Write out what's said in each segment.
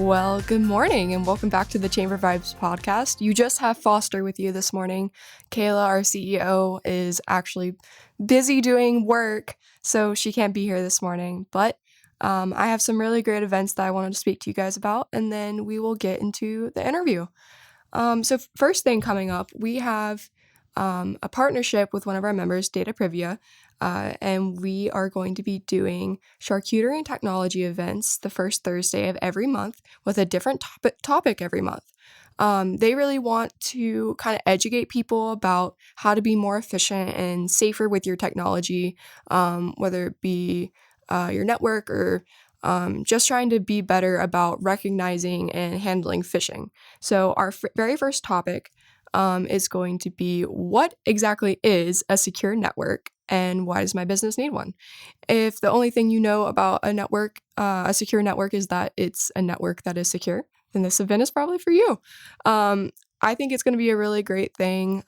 Well, good morning and welcome back to the Chamber Vibes podcast. You just have Foster with you this morning. Kayla, our CEO, is actually busy doing work, so she can't be here this morning. But I have some really great events that I wanted to speak to you guys about, and then we will get into the interview. So first thing coming up, we have a partnership with one of our members, Data Privia, and we are going to be doing charcuterie and technology events the first Thursday of every month with a different topic every month. They really want to kind of educate people about how to be more efficient and safer with your technology, whether it be your network or just trying to be better about recognizing and handling phishing. So our very first topic is going to be what exactly is a secure network and why does my business need one? If the only thing you know about a network, a secure network, is that it's a network that is secure, then this event is probably for you. I think it's going to be a really great thing.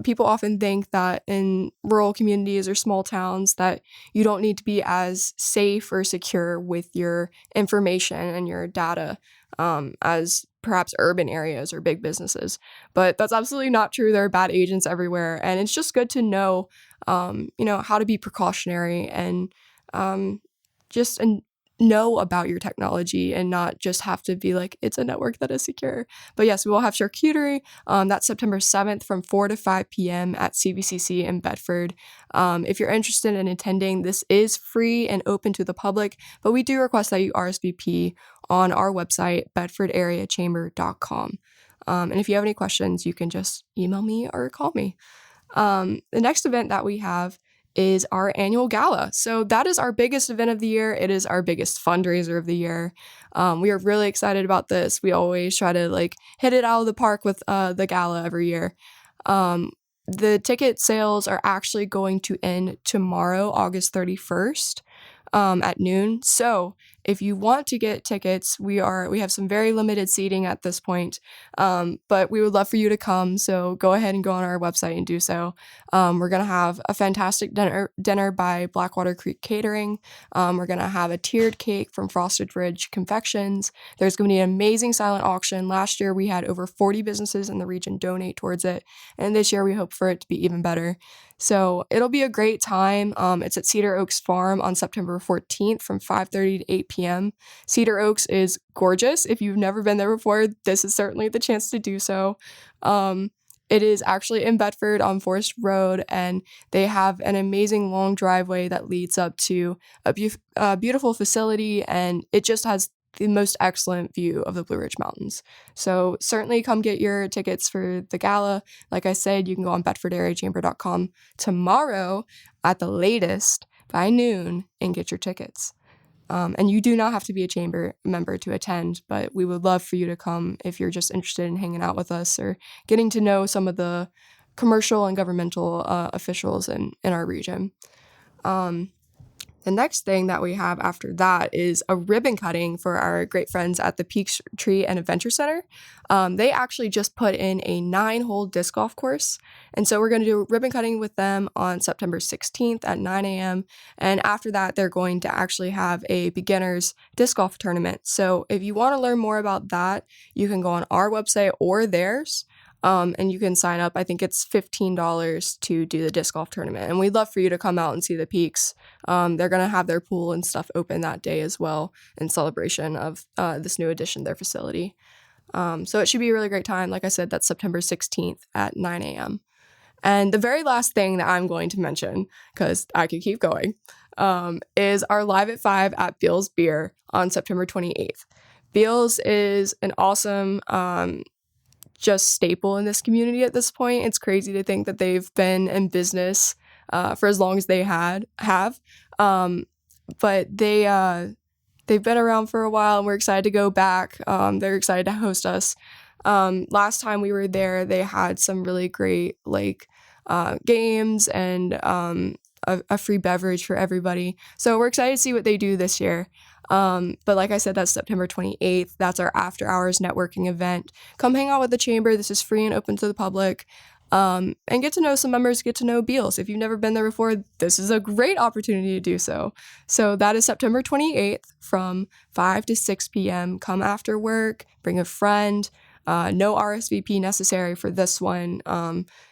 People often think that in rural communities or small towns that you don't need to be as safe or secure with your information and your data as perhaps urban areas or big businesses. But that's absolutely not true. There are bad agents everywhere, and it's just good to know, how to be precautionary and just know about your technology and not just have to be like, it's a network that is secure. But yes, we will have charcuterie. That's September 7th from 4 to 5 p.m. at CVCC in Bedford. If you're interested in attending, this is free and open to the public, but we do request that you RSVP on our website, bedfordareachamber.com. And if you have any questions, you can just email me or call me. The next event that we have is our annual gala. So that is our biggest event of the year. It is our biggest fundraiser of the year. We are really excited about this. We always try to hit it out of the park with the gala every year. The ticket sales are actually going to end tomorrow, August 31st. At noon. So if you want to get tickets, we have some very limited seating at this point, but we would love for you to come. So go ahead and go on our website and do so. We're going to have a fantastic dinner by Blackwater Creek Catering. We're going to have a tiered cake from Frosted Ridge Confections. There's going to be an amazing silent auction. Last year, we had over 40 businesses in the region donate towards it. And this year, we hope for it to be even better. So it'll be a great time. It's at Cedar Oaks Farm on September 14th from 5:30 to 8 p.m. Cedar Oaks is gorgeous. If you've never been there before, this is certainly the chance to do so. It is actually in Bedford on Forest Road, and they have an amazing long driveway that leads up to a beautiful facility, and it just has the most excellent view of the Blue Ridge Mountains. So certainly come get your tickets for the gala. Like I said, you can go on bedfordareachamber.com tomorrow at the latest by noon and get your tickets. And you do not have to be a chamber member to attend, but we would love for you to come if you're just interested in hanging out with us or getting to know some of the commercial and governmental officials in our region. The next thing that we have after that is a ribbon cutting for our great friends at the Peachtree and Adventure Center. They actually just put in a 9-hole disc golf course. And so we're going to do ribbon cutting with them on September 16th at 9 a.m. And after that, they're going to actually have a beginner's disc golf tournament. So if you want to learn more about that, you can go on our website or theirs. And you can sign up. I think it's $15 to do the disc golf tournament. And we'd love for you to come out and see the peaks. They're going to have their pool and stuff open that day as well in celebration of this new addition to their facility. So it should be a really great time. Like I said, that's September 16th at 9 a.m. And the very last thing that I'm going to mention, because I could keep going, is our Live at 5 at Beals Beer on September 28th. Beals is an awesome just staple in this community at this point. It's crazy to think that they've been in business for as long as they have. But they've been around for a while, and we're excited to go back. They're excited to host us. Last time we were there, they had some really great games and a free beverage for everybody. So we're excited to see what they do this year. But like I said, that's September 28th. That's our after hours networking event. Come hang out with the chamber. This is free and open to the public. and get to know some members, get to know Beals. If you've never been there before, this is a great opportunity to do so. So that is September 28th from 5 to 6 p.m. Come after work, bring a friend. No RSVP necessary for this one.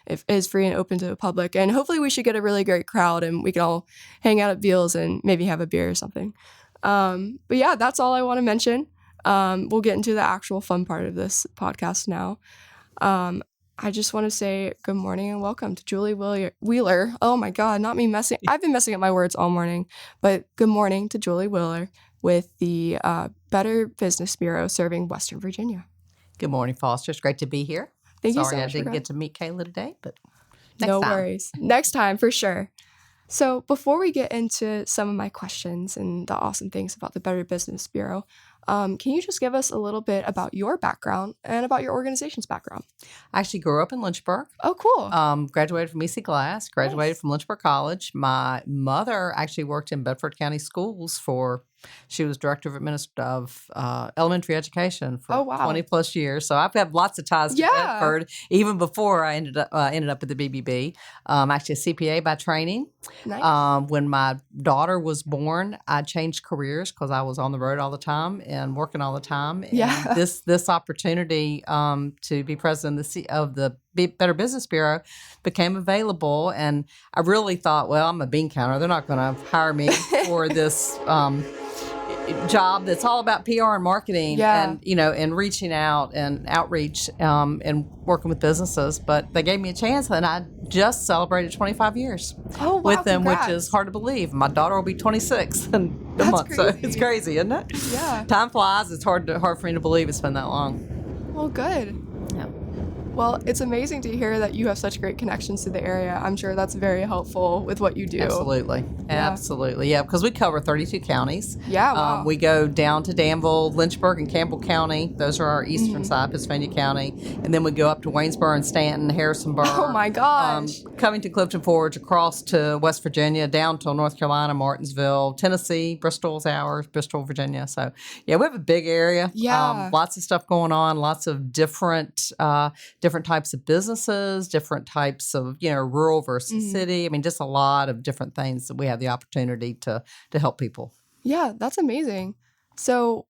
It is free and open to the public. And hopefully we should get a really great crowd and we can all hang out at Beals and maybe have a beer or something. But yeah, that's all I want to mention. We'll get into the actual fun part of this podcast now. I just want to say good morning and welcome to Julie Wheeler. Oh my God, not me messing. I've been messing up my words all morning. But good morning to Julie Wheeler with the Better Business Bureau serving Western Virginia. Good morning, Foster. It's great to be here. Thank you so Sorry much. I didn't get to meet Kayla today, but no worries. Next time, for sure. So before we get into some of my questions and the awesome things about the Better Business Bureau, can you just give us a little bit about your background and about your organization's background? I actually grew up in Lynchburg. Oh, cool. Graduated from EC Glass, graduated from Lynchburg College. My mother actually worked in Bedford County Schools she was director of elementary education for 20 plus years. So I've had lots of ties to Bedford, even before I ended up at the BBB. Actually a CPA by training. Nice. When my daughter was born, I changed careers because I was on the road all the time and working all the time. And this opportunity to be president of the Better Business Bureau became available. And I really thought, well, I'm a bean counter. They're not going to hire me for this job that's all about PR and marketing and reaching out and outreach and working with businesses. But they gave me a chance, and I just celebrated 25 years with them, congrats. which is hard to believe. My daughter will be 26 in a month, so it's crazy, isn't it? Yeah. Time flies. It's hard for me to believe it's been that long. Well, good. Yeah. Well, it's amazing to hear that you have such great connections to the area. I'm sure that's very helpful with what you do. Absolutely. Yeah, because we cover 32 counties. Yeah, wow. We go down to Danville, Lynchburg, and Campbell County. Those are our eastern side, Pennsylvania County. And then we go up to Waynesboro and Stanton, Harrisonburg. Oh, my gosh. Coming to Clifton Forge, across to West Virginia, down to North Carolina, Martinsville, Tennessee, Bristol's ours, Bristol, Virginia. So, yeah, we have a big area. Yeah. Lots of stuff going on, lots of different types of businesses, different types of, rural versus city. I mean, just a lot of different things that we have the opportunity to help people. Yeah, that's amazing. So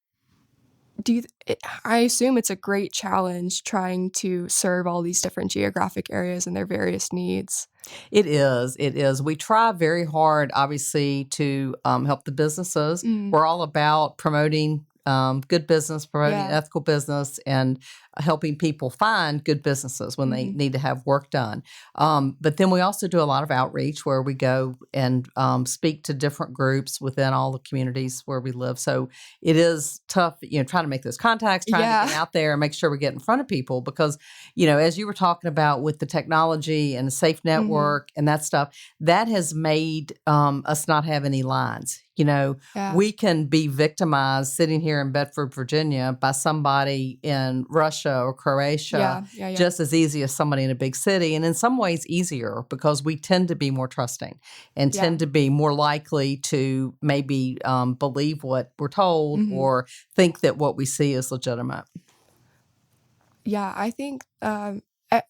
I assume it's a great challenge trying to serve all these different geographic areas and their various needs. It is. We try very hard, obviously, to help the businesses. We're all about promoting good business, promoting ethical business, and helping people find good businesses when they need to have work done. But then we also do a lot of outreach where we go and speak to different groups within all the communities where we live. So it is tough, trying to make those contacts, trying to get out there and make sure we get in front of people because, as you were talking about with the technology and the safe network and that stuff, that has made us not have any lines. We can be victimized sitting here in Bedford, Virginia by somebody in Russia or Croatia just as easy as somebody in a big city. And in some ways easier because we tend to be more trusting and tend to be more likely to maybe believe what we're told or think that what we see is legitimate. Yeah, I think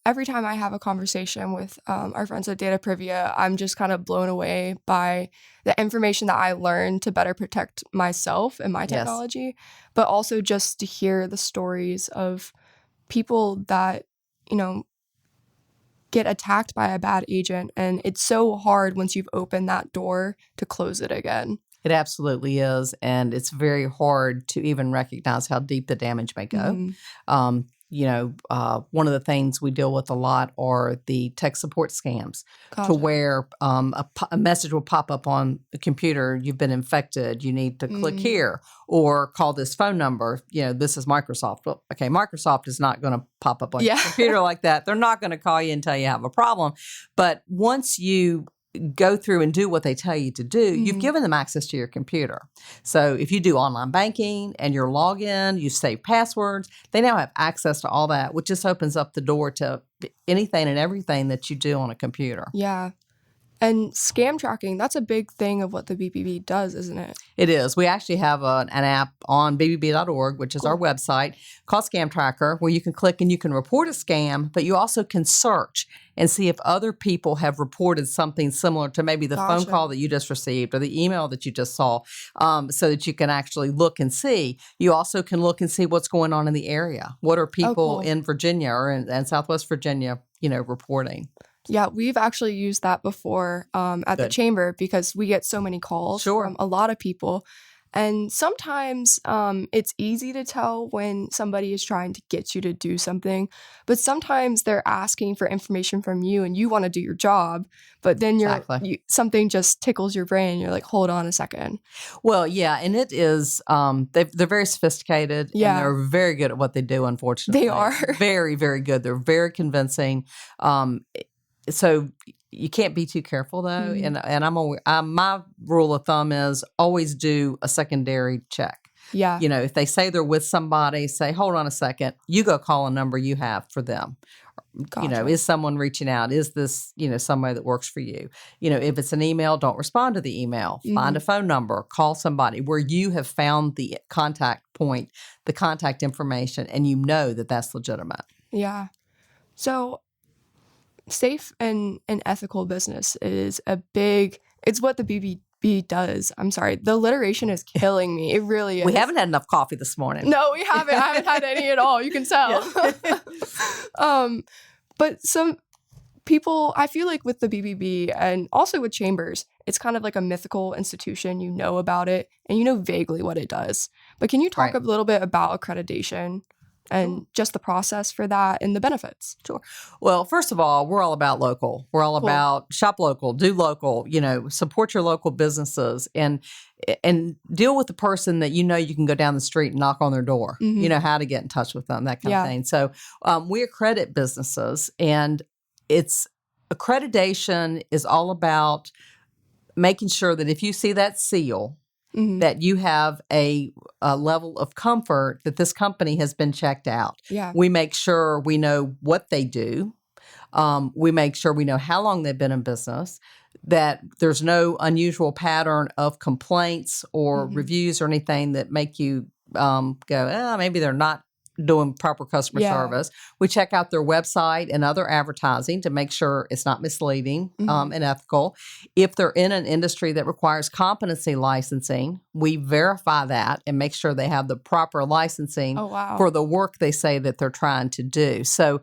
every time I have a conversation with our friends at Data Privia, I'm just kind of blown away by the information that I learned to better protect myself and my technology, but also just to hear the stories of people that, get attacked by a bad agent. And it's so hard once you've opened that door to close it again. It absolutely is. And it's very hard to even recognize how deep the damage may go. One of the things we deal with a lot are the tech support scams to where a message will pop up on the computer, you've been infected, you need to click here or call this phone number. This is Microsoft. Well, okay, Microsoft is not going to pop up on your computer like that. They're not going to call you until you have a problem. But once you go through and do what they tell you to do, you've given them access to your computer. So if you do online banking and your login, you save passwords, they now have access to all that, which just opens up the door to anything and everything that you do on a computer. Yeah. And scam tracking, that's a big thing of what the BBB does, isn't it? It is. We actually have an app on bbb.org, which is our website, called Scam Tracker, where you can click and you can report a scam, but you also can search and see if other people have reported something similar to maybe the phone call that you just received or the email that you just saw, so that you can actually look and see. You also can look and see what's going on in the area. What are people in Virginia or in Southwest Virginia, reporting? Yeah, we've actually used that before at the chamber because we get so many calls from a lot of people. And sometimes it's easy to tell when somebody is trying to get you to do something, but sometimes they're asking for information from you and you want to do your job, but then something just tickles your brain. You're like, hold on a second. Well, yeah, and it is, they're very sophisticated and they're very good at what they do, unfortunately. They are. Very, very good. They're very convincing. So you can't be too careful though, and my rule of thumb is always do a secondary check. Yeah, if they say they're with somebody, say, hold on a second, you go call a number you have for them. Gotcha. Is someone reaching out? Is this somebody that works for you? If it's an email, don't respond to the email. Find a phone number, call somebody where you have found the contact point, the contact information, and you know that that's legitimate. Yeah. So safe and ethical business is it's what the BBB does. I'm sorry. The alliteration is killing me. It really is. We haven't had enough coffee this morning. No, we haven't. I haven't had any at all. You can tell. But some people, I feel like with the BBB and also with chambers, it's kind of like a mythical institution. You know about it and you know vaguely what it does. But can you talk a little bit about accreditation and just the process for that and the benefits? Sure. Well, first of all, we're all about local. We're all about shop local, do local, support your local businesses and deal with the person that you can go down the street and knock on their door. You know how to get in touch with them, that kind of thing. So we accredit businesses, and accreditation is all about making sure that if you see that seal, that you have a level of comfort that this company has been checked out. Yeah. We make sure we know what they do. We make sure we know how long they've been in business, that there's no unusual pattern of complaints or reviews or anything that make you go, maybe they're not doing proper customer service. We check out their website and other advertising to make sure it's not misleading and ethical. If they're in an industry that requires competency licensing, we verify that and make sure they have the proper licensing for the work they say that they're trying to do. So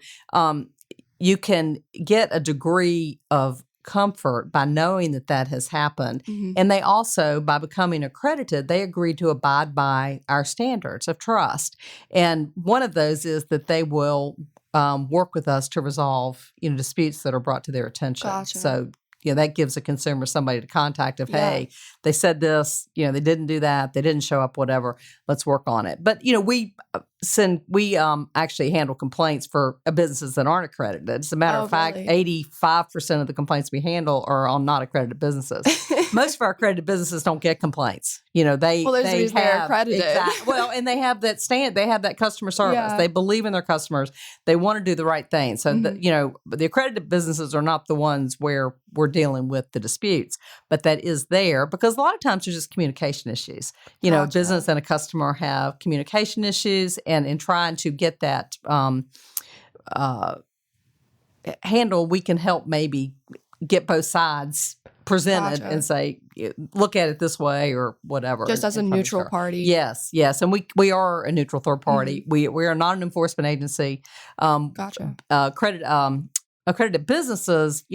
you can get a degree of comfort by knowing that has happened. And they also, by becoming accredited, they agree to abide by our standards of trust. And one of those is that they will work with us to resolve disputes that are brought to their attention. Gotcha. So that gives a consumer somebody to contact of, hey, they said this, they didn't do that, they didn't show up, whatever, let's work on it. But, we actually handle complaints for businesses that aren't accredited. As a matter of fact, 85% of the complaints we handle are on not accredited businesses. Most of our accredited businesses don't get complaints. They're accredited. And they have that they have that customer service. Yeah. They believe in their customers. They want to do the right thing. So, the accredited businesses are not the ones where we're dealing with the disputes, but that is there because a lot of times there's just communication issues. A business and a customer have communication issues, and in trying to get that handled, we can help maybe get both sides presented and say, look at it this way or whatever. Just as a neutral party. Yes. And we are a neutral third party. We are not an enforcement agency. Accredited businesses,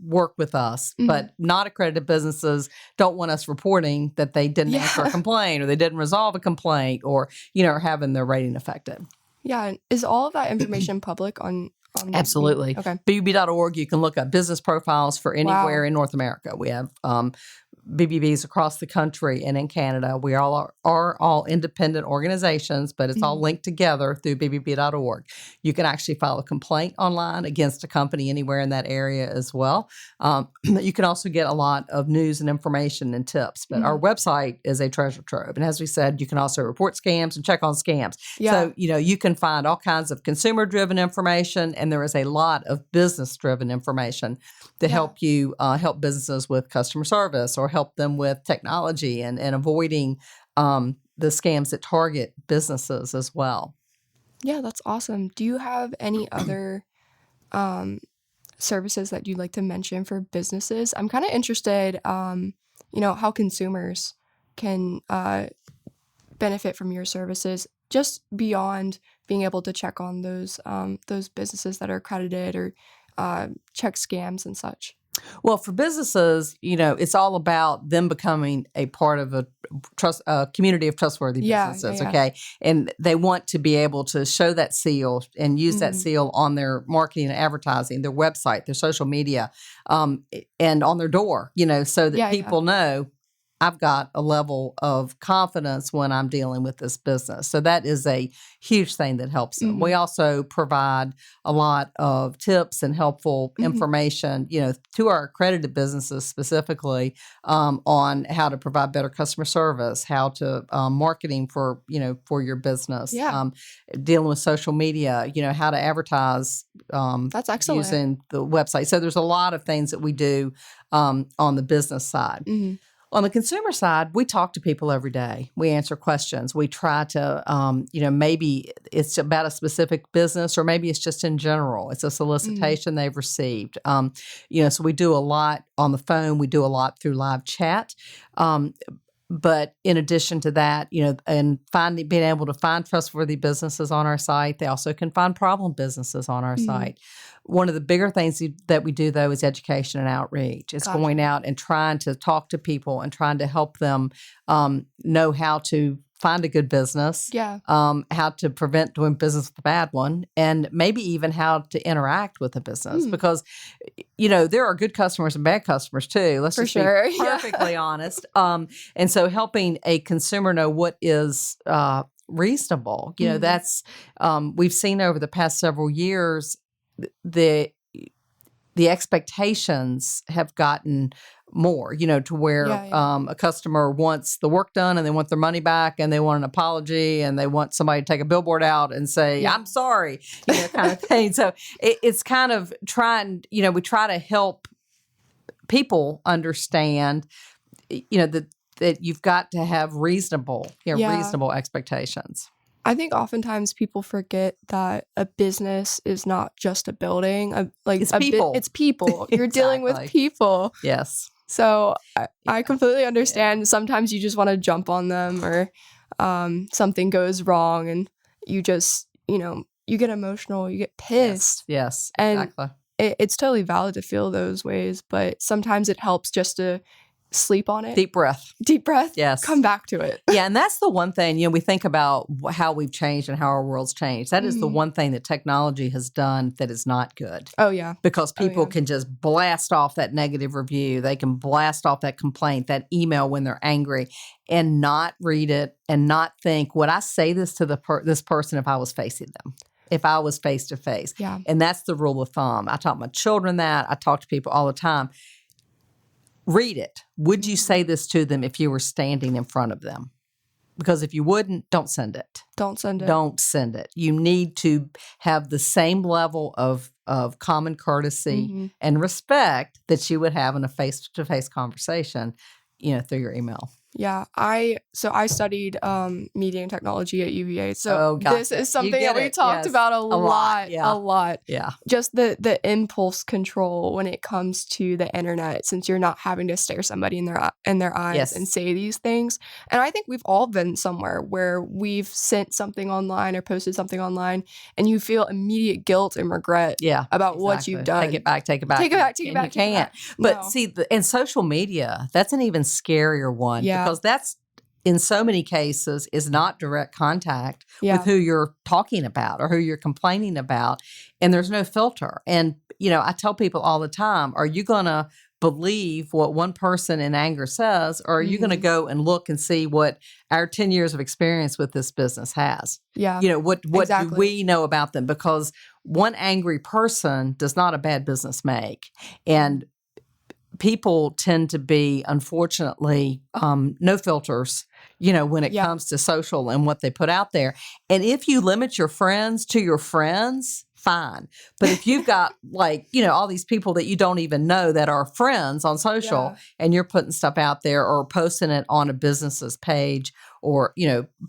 work with us, but not accredited businesses don't want us reporting that they didn't answer a complaint or they didn't resolve a complaint or, are having their rating affected. Yeah. Is all of that information public on Absolutely. Okay. BBB.org, you can look up business profiles for anywhere in North America. We have BBBs across the country and in Canada. We are all independent organizations, but it's all linked together through BBB.org. You can actually file a complaint online against a company anywhere in that area as well. You can also get a lot of news and information and tips, but our website is a treasure trove. And as we said, you can also report scams and check on scams. Yeah. So, you can find all kinds of consumer-driven information, and there is a lot of business-driven information to help you help businesses with customer service or help them with technology and avoiding the scams that target businesses as well. Yeah, that's awesome. Do you have any other services that you'd like to mention for businesses? I'm kind of interested, how consumers can benefit from your services, just beyond being able to check on those businesses that are accredited or check scams and such. Well, for businesses, it's all about them becoming a part of a community of trustworthy businesses, okay? And they want to be able to show that seal and use that seal on their marketing and advertising, their website, their social media, and on their door, so that people know I've got a level of confidence when I'm dealing with this business. So that is a huge thing that helps them. We also provide a lot of tips and helpful information, to our accredited businesses specifically, on how to provide better customer service, how to marketing for your business, dealing with social media, how to advertise. That's excellent. Using the website. So there's a lot of things that we do on the business side. On the consumer side, we talk to people every day. We answer questions. We try to, maybe it's about a specific business or maybe it's just in general. It's a solicitation they've received. So we do a lot on the phone. We do a lot through live chat. But in addition to that, and being able to find trustworthy businesses on our site, they also can find problem businesses on our site. One of the bigger things that we do, though, is education and outreach. It's going out and trying to talk to people and trying to help them know how to find a good business, how to prevent doing business with a bad one, and maybe even how to interact with a business. Because, there are good customers and bad customers too. Let's be perfectly honest. And so helping a consumer know what is reasonable, that's we've seen over the past several years the expectations have gotten more, to where a customer wants the work done and they want their money back and they want an apology and they want somebody to take a billboard out and say, I'm sorry, kind of thing. So it's kind of trying, we try to help people understand, that you've got to have reasonable expectations. I think oftentimes people forget that a business is not just a building. It's people. It's people. You're dealing with people. Yes. So I completely understand. Sometimes you just want to jump on them, or something goes wrong and you just, you get emotional, you get pissed. Yes, and exactly. It's totally valid to feel those ways, but sometimes it helps just to sleep on it. Deep breath. Yes. Come back to it. Yeah. And that's the one thing, we think about how we've changed and how our world's changed. That is the one thing that technology has done that is not good. Oh, yeah. Because people can just blast off that negative review. They can blast off that complaint, that email when they're angry, and not read it and not think, would I say this to this person if I was facing them? If I was face to face. Yeah. And that's the rule of thumb. I taught my children that. I talk to people all the time. Read it. Would you say this to them if you were standing in front of them? Because if you wouldn't, don't send it. Don't send it. Don't send it. You need to have the same level of common courtesy and respect that you would have in a face-to-face conversation, through your email. Yeah, I studied media and technology at UVA, so this is something that we talked about a lot. Yeah, just the impulse control when it comes to the internet, since you're not having to stare somebody in their eyes and say these things. And I think we've all been somewhere where we've sent something online or posted something online, and you feel immediate guilt and regret about what you've done. Take it back. Take it back. You can't. But see, in social media, that's an even scarier one. Yeah. Because that's, in so many cases, is not direct contact with who you're talking about or who you're complaining about. And there's no filter. And, I tell people all the time, are you going to believe what one person in anger says, or are you going to go and look and see what our 10 years of experience with this business has? Yeah. What do we know about them? Because one angry person does not a bad business make. And people tend to be, unfortunately, no filters, when it comes to social and what they put out there. And if you limit your friends to your friends, fine. But if you've got like, all these people that you don't even know that are friends on social and you're putting stuff out there or posting it on a business's page or,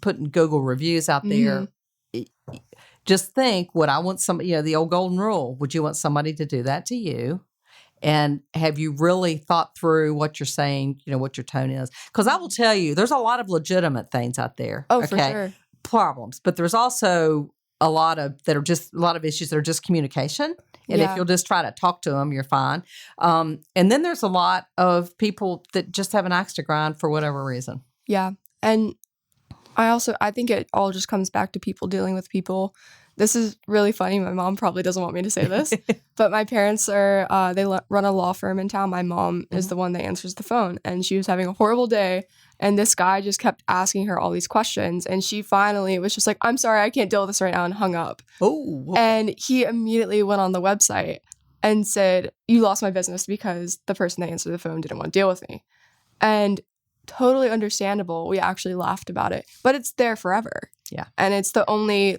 putting Google reviews out there, just think, would I want somebody, the old golden rule, would you want somebody to do that to you? And have you really thought through what you're saying, what your tone is? Because I will tell you, there's a lot of legitimate things out there. Oh, for sure. Problems. But there's also a lot of issues that are just communication. And if you'll just try to talk to them, you're fine. And then there's a lot of people that just have an axe to grind for whatever reason. Yeah. And I think it all just comes back to people dealing with people. This is really funny. My mom probably doesn't want me to say this, but my parents are, they run a law firm in town. My mom is the one that answers the phone, and she was having a horrible day. And this guy just kept asking her all these questions. And she finally was just like, I'm sorry, I can't deal with this right now, and hung up. Oh. And he immediately went on the website and said, you lost my business because the person that answered the phone didn't want to deal with me. And totally understandable. We actually laughed about it, but it's there forever. Yeah. And it's the only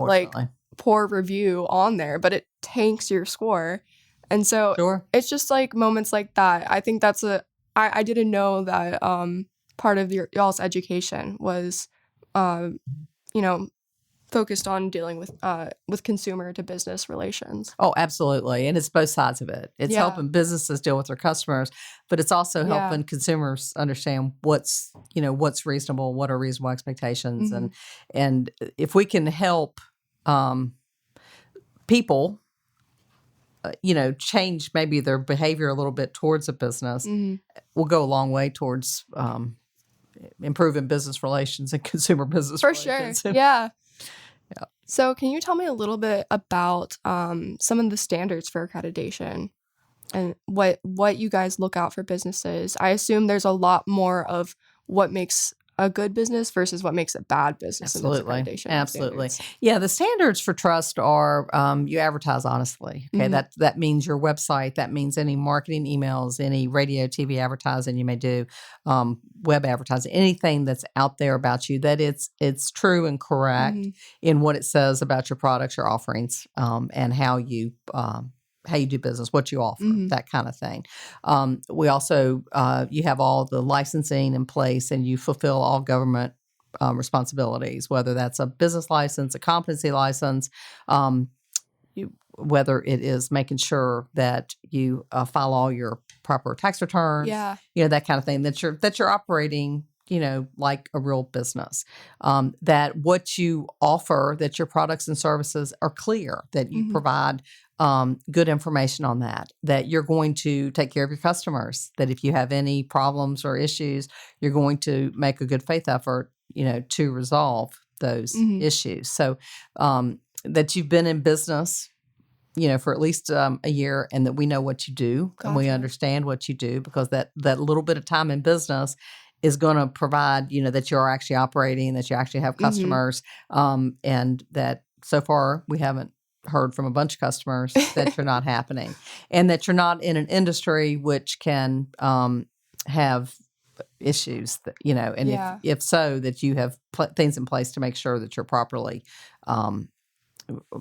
poor review on there, but it tanks your score. And so it's just like moments like that. I think that's I didn't know that part of y'all's education was focused on dealing with consumer to business relations. Oh, absolutely. And it's both sides of it. It's helping businesses deal with their customers, but it's also helping consumers understand what's reasonable, what are reasonable expectations. And if we can help people, change maybe their behavior a little bit towards a business, we'll go a long way towards improving business relations and consumer business relations. For sure. Yeah. So can you tell me a little bit about some of the standards for accreditation and what you guys look out for businesses? I assume there's a lot more of what makes a good business versus what makes a bad business. Absolutely. In those accreditation Absolutely. standards. Yeah, the standards for trust are you advertise honestly. Okay, that means your website. That means any marketing emails, any radio, TV advertising you may do, web advertising, anything that's out there about you, that it's true and correct in what it says about your products, your offerings, and how you do business, what you offer, that kind of thing. We also, you have all the licensing in place and you fulfill all government responsibilities, whether that's a business license, a competency license, whether it is making sure that you file all your proper tax returns, that kind of thing, that you're operating like a real business, that what you offer, that your products and services are clear, that you provide good information on that you're going to take care of your customers, that if you have any problems or issues, you're going to make a good faith effort, to resolve those issues. So that you've been in business, for at least a year, and that we know what you do and we understand what you do, because that little bit of time in business is going to provide, that you're actually operating, that you actually have customers, and that so far we haven't heard from a bunch of customers that you're not happening, and that you're not in an industry which can have issues, and if so, that you have things in place to make sure that you're properly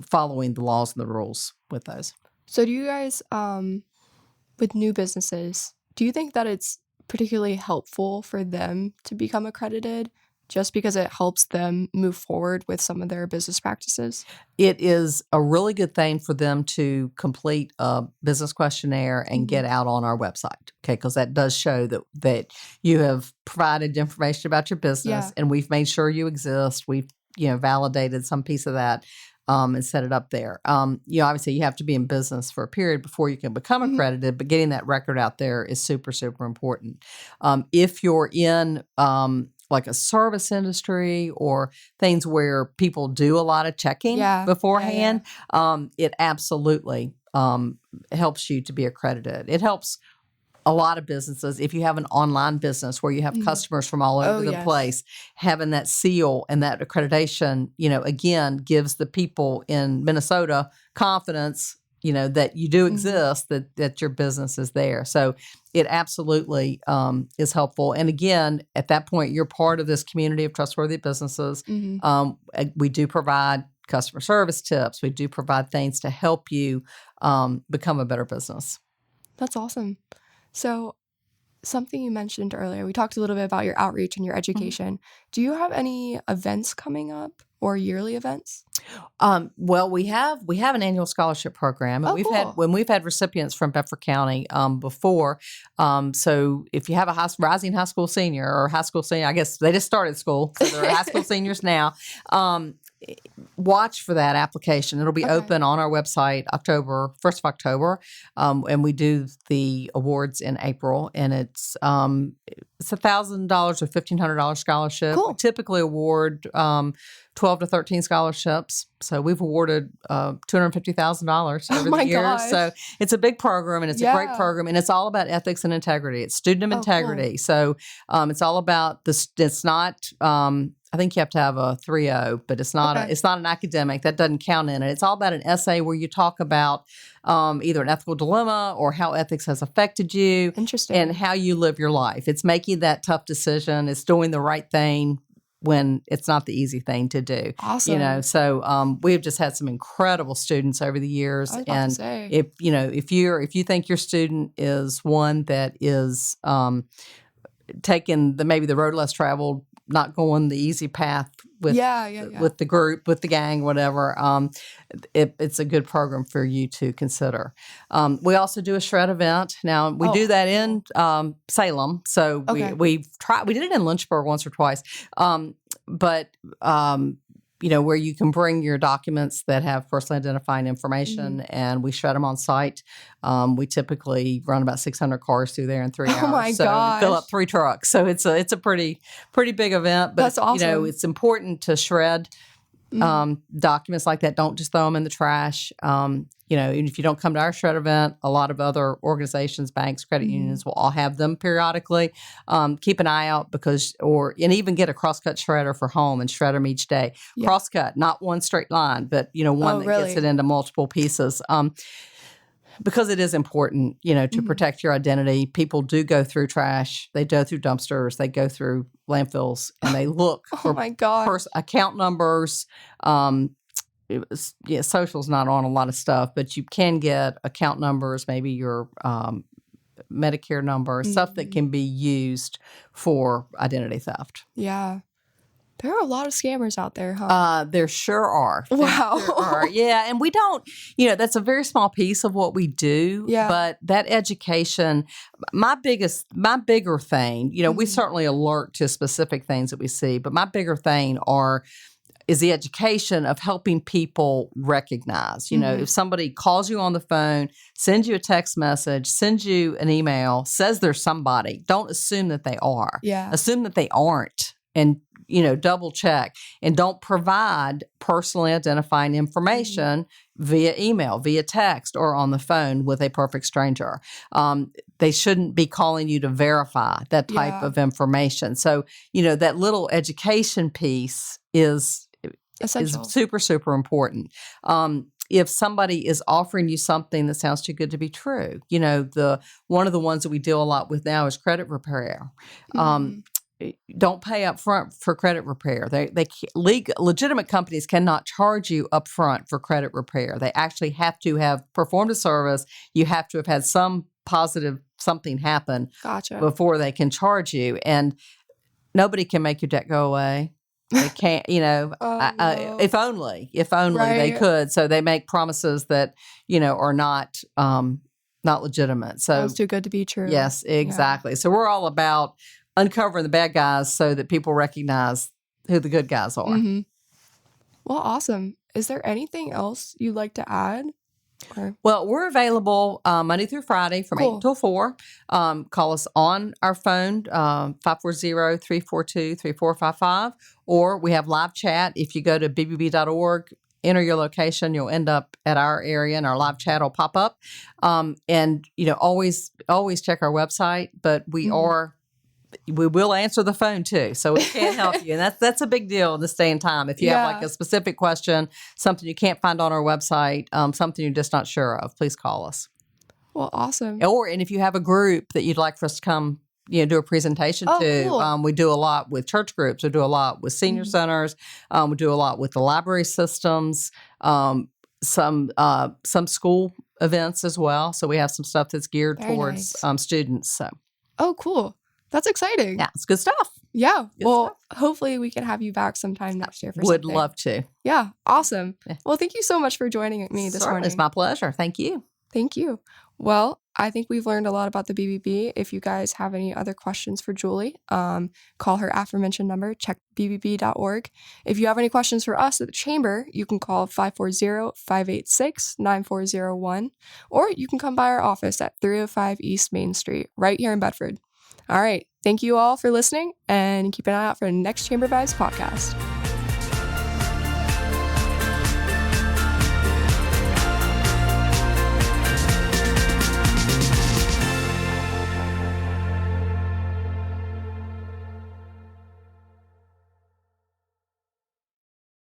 following the laws and the rules with those. So do you guys, with new businesses, do you think that it's particularly helpful for them to become accredited just because it helps them move forward with some of their business practices? It is a really good thing for them to complete a business questionnaire and get out on our website, okay? Because that does show that you have provided information about your business, and we've made sure you exist. We've validated some piece of that and set it up there. Obviously you have to be in business for a period before you can become accredited, but getting that record out there is super, super important. If you're in like a service industry or things where people do a lot of checking beforehand, it absolutely helps you to be accredited. It helps a lot of businesses. If you have an online business where you have customers from all over the place, having that seal and that accreditation, again, gives the people in Minnesota confidence, that you do exist, that your business is there. So it absolutely is helpful. And again, at that point, you're part of this community of trustworthy businesses. We do provide customer service tips. We do provide things to help you become a better business. That's awesome. So something you mentioned earlier, we talked a little bit about your outreach and your education. Do you have any events coming up or yearly events? Well, we have an annual scholarship program, and we've had recipients from Bedford County before. So if you have a rising high school senior or high school senior, I guess they just started school, so they're high school seniors now. Watch for that application. It'll be open on our website 1st of October, and we do the awards in April, and it's $1,000 or $1,500 scholarship. Cool. We typically award 12 to 13 scholarships. So we've awarded $250,000 over the years. Gosh. So it's a big program, and it's a great program, and it's all about ethics and integrity. It's student integrity. Cool. So it's all about this. It's not. I think you have to have a 3.0, but it's not. It's not an academic. That doesn't count in it. It's all about an essay where you talk about either an ethical dilemma or how ethics has affected you. Interesting. And how you live your life. It's making that tough decision. It's doing the right thing when it's not the easy thing to do. Awesome. So we've just had some incredible students over the years. I was about to say. If you think your student is one that is taking maybe the road less traveled, not going the easy path with with the group, with the gang, whatever, it's a good program for you to consider. We also do a shred event. Now, we do that in Salem. So we did it in Lynchburg once or twice. But where you can bring your documents that have personally identifying information, and we shred them on site. We typically run about 600 cars through there in 3 hours. Oh my gosh. Fill up 3 trucks. So it's a pretty big event. But that's awesome. It's important to shred documents like that. Don't just throw them in the trash. And if you don't come to our shred event, a lot of other organizations, banks, credit unions will all have them periodically. Keep an eye out and even get a crosscut shredder for home and shred them each day. Yeah. Crosscut, not one straight line, but one that gets it into multiple pieces. Because it is important, to protect your identity. People do go through trash. They go through dumpsters. They go through landfills, and they look for account numbers. Social's not on a lot of stuff, but you can get account numbers, maybe your Medicare number, stuff that can be used for identity theft. Yeah. There are a lot of scammers out there, huh? There sure are. Wow. There are. Yeah, and we don't, that's a very small piece of what we do. Yeah. But that education, my bigger thing, we certainly alert to specific things that we see, but my bigger thing is the education of helping people recognize. If somebody calls you on the phone, sends you a text message, sends you an email, says there's somebody, don't assume that they are. Yeah. Assume that they aren't. And double check, and don't provide personally identifying information via email, via text, or on the phone with a perfect stranger. They shouldn't be calling you to verify that type of information. So, that little education piece is super, super important. If somebody is offering you something that sounds too good to be true, one of the ones that we deal a lot with now is credit repair. Don't pay up front for credit repair. Legitimate companies cannot charge you up front for credit repair. They actually have to have performed a service. You have to have had some positive something happen before they can charge you. And nobody can make your debt go away. They can't, no. If only they could. So they make promises that, are not legitimate. So sounds too good to be true. Yes, exactly. Yeah. So we're all about uncovering the bad guys so that people recognize who the good guys are. Mm-hmm. Well, awesome. Is there anything else you'd like to add? Well, we're available Monday through Friday from 8 till 4. Call us on our phone, 540-342-3455, or we have live chat. If you go to bbb.org, enter your location, you'll end up at our area and our live chat will pop up. And, always check our website, but we will answer the phone too, so we can help you. And that's a big deal in this day and time. If you have like a specific question, something you can't find on our website, something you're just not sure of, please call us. Well, awesome. And if you have a group that you'd like for us to come do a presentation to. Cool. We do a lot with church groups. We do a lot with senior centers. We do a lot with the library systems. Some school events as well. So we have some stuff that's geared towards students. So. Oh, cool. That's exciting. Yeah, it's good stuff. Yeah. Hopefully we can have you back sometime next year for Would something. love to. Yeah. Awesome. Yeah. Well, thank you so much for joining me this morning. It's my pleasure. Thank you. Thank you. Well, I think we've learned a lot about the BBB. If you guys have any other questions for Julie, call her aforementioned number, check bbb.org. If you have any questions for us at the Chamber, you can call 540-586-9401, or you can come by our office at 305 East Main Street, right here in Bedford. All right. Thank you all for listening, and keep an eye out for the next Chamber Vibes podcast.